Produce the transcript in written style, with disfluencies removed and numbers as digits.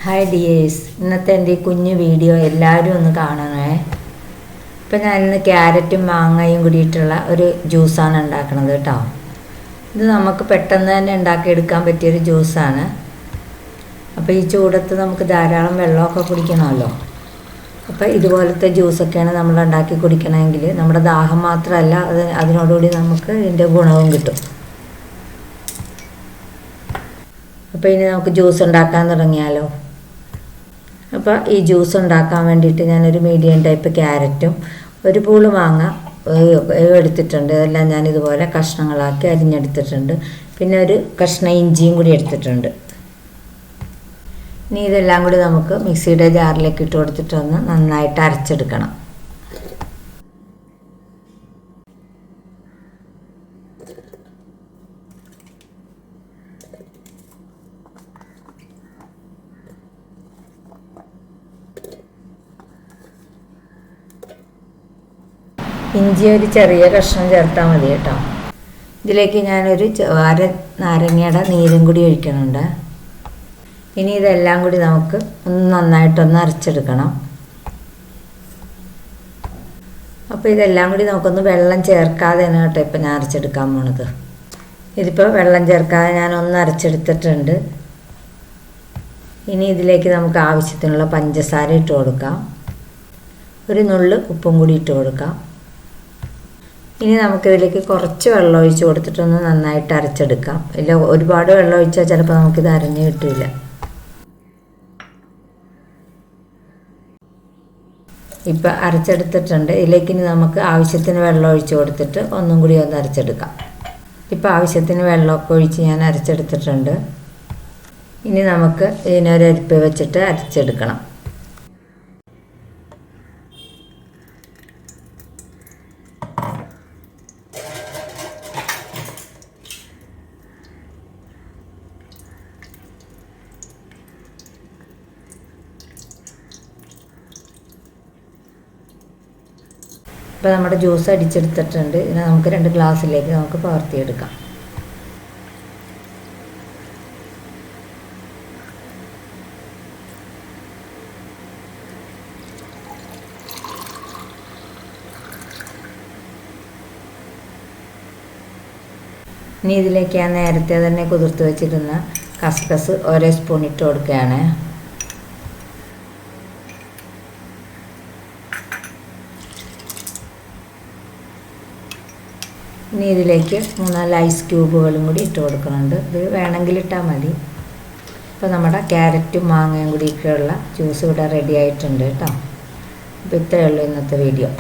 Hi dears, ഇന്നത്തെ എൻ്റെ ഈ കുഞ്ഞു വീഡിയോ എല്ലാവരും ഒന്ന് കാണണേ. ഇപ്പം ഞാനിന്ന് ക്യാരറ്റും മാങ്ങയും കൂടിയിട്ടുള്ള ഒരു ജ്യൂസാണ് ഉണ്ടാക്കുന്നത് കേട്ടോ. ഇത് നമുക്ക് പെട്ടെന്ന് തന്നെ ഉണ്ടാക്കിയെടുക്കാൻ പറ്റിയൊരു ജ്യൂസാണ്. അപ്പോൾ ഈ ചൂടത്ത് നമുക്ക് ധാരാളം വെള്ളമൊക്കെ കുടിക്കണമല്ലോ. അപ്പോൾ ഇതുപോലത്തെ ജ്യൂസൊക്കെയാണ് നമ്മൾ ഉണ്ടാക്കി കുടിക്കണമെങ്കിൽ നമ്മുടെ ദാഹം മാത്രമല്ല, അതിനോടുകൂടി നമുക്ക് ഇതിൻ്റെ ഗുണവും കിട്ടും. അപ്പോൾ ഇനി നമുക്ക് ജ്യൂസ് ഉണ്ടാക്കാൻ തുടങ്ങിയാലോ. അപ്പോൾ ഈ ജ്യൂസ് ഉണ്ടാക്കാൻ വേണ്ടിയിട്ട് ഞാനൊരു മീഡിയം ടൈപ്പ് ക്യാരറ്റും ഒരു പൂള് മാങ്ങ എടുത്തിട്ടുണ്ട്. ഇതെല്ലാം ഞാനിതുപോലെ കഷ്ണങ്ങളാക്കി അരിഞ്ഞെടുത്തിട്ടുണ്ട്. പിന്നെ ഒരു കഷ്ണം ഇഞ്ചിയും കൂടി എടുത്തിട്ടുണ്ട്. ഇനി ഇതെല്ലാം കൂടി നമുക്ക് മിക്സിയുടെ ജാറിലേക്ക് ഇട്ട് കൊടുത്തിട്ടൊന്ന് നന്നായിട്ട് അരച്ചെടുക്കണം. ഇഞ്ചി ഒരു ചെറിയ കഷ്ണം ചേർത്താൽ മതി കേട്ടോ. ഇതിലേക്ക് ഞാനൊരു അര നാരങ്ങയുടെ നീരും കൂടി ഒഴിക്കുന്നുണ്ട്. ഇനി ഇതെല്ലാം കൂടി നമുക്ക് നന്നായിട്ടൊന്ന് അരച്ചെടുക്കണം. അപ്പോൾ ഇതെല്ലാം കൂടി നമുക്കൊന്ന് വെള്ളം ചേർക്കാതെയാണ് കേട്ടോ ഇപ്പം ഞാൻ അരച്ചെടുക്കാൻ പോണത്. ഇതിപ്പോൾ വെള്ളം ചേർക്കാതെ ഞാനൊന്ന് അരച്ചെടുത്തിട്ടുണ്ട്. ഇനി ഇതിലേക്ക് നമുക്ക് ആവശ്യത്തിനുള്ള പഞ്ചസാര ഇട്ട് കൊടുക്കാം. ഒരു നുള്ള് ഉപ്പും കൂടി ഇട്ട് കൊടുക്കാം. ഇനി നമുക്കിതിലേക്ക് കുറച്ച് വെള്ളം ഒഴിച്ച് കൊടുത്തിട്ടൊന്ന് നന്നായിട്ട് അരച്ചെടുക്കാം. ഇല്ല, ഒരുപാട് വെള്ളം ഒഴിച്ചാൽ ചിലപ്പോൾ നമുക്കിത് അരഞ്ഞ് കിട്ടില്ല. ഇപ്പം അരച്ചെടുത്തിട്ടുണ്ട്. ഇതിലേക്ക് ഇനി നമുക്ക് ആവശ്യത്തിന് വെള്ളം ഒഴിച്ച് കൊടുത്തിട്ട് ഒന്നും കൂടി ഒന്ന് അരച്ചെടുക്കാം. ഇപ്പം ആവശ്യത്തിന് വെള്ളമൊക്കെ ഒഴിച്ച് ഞാൻ അരച്ചെടുത്തിട്ടുണ്ട്. ഇനി നമുക്ക് ഇതിനൊരു അരിപ്പ വെച്ചിട്ട് അരച്ചെടുക്കണം. ഇപ്പോൾ നമ്മുടെ ജ്യൂസ് അടിച്ചെടുത്തിട്ടുണ്ട്. ഇതിനെ നമുക്ക് 2 ഗ്ലാസ്സിലേക്ക് നമുക്ക് പകർത്തിയെടുക്കാം. ഇനി ഇതിലേക്ക് ഞാൻ നേരത്തെ തന്നെ കുതിർത്ത് വെച്ചിരുന്ന കസ്കസ് 1 സ്പൂൺ ഇട്ട് കൊടുക്കുകയാണ്. ഇനി ഇതിലേക്ക് 3-4 ഐസ് ക്യൂബുകളും കൂടി ഇട്ട് കൊടുക്കുന്നുണ്ട്. ഇത് വേണമെങ്കിൽ ഇട്ടാൽ മതി. ഇപ്പോൾ നമ്മുടെ ക്യാരറ്റും മാങ്ങയും കൂടിയൊക്കെയുള്ള ജ്യൂസ് ഇവിടെ റെഡി ആയിട്ടുണ്ട് കേട്ടോ. അപ്പോൾ ഇത്രയേ ഉള്ളൂ ഇന്നത്തെ വീഡിയോ.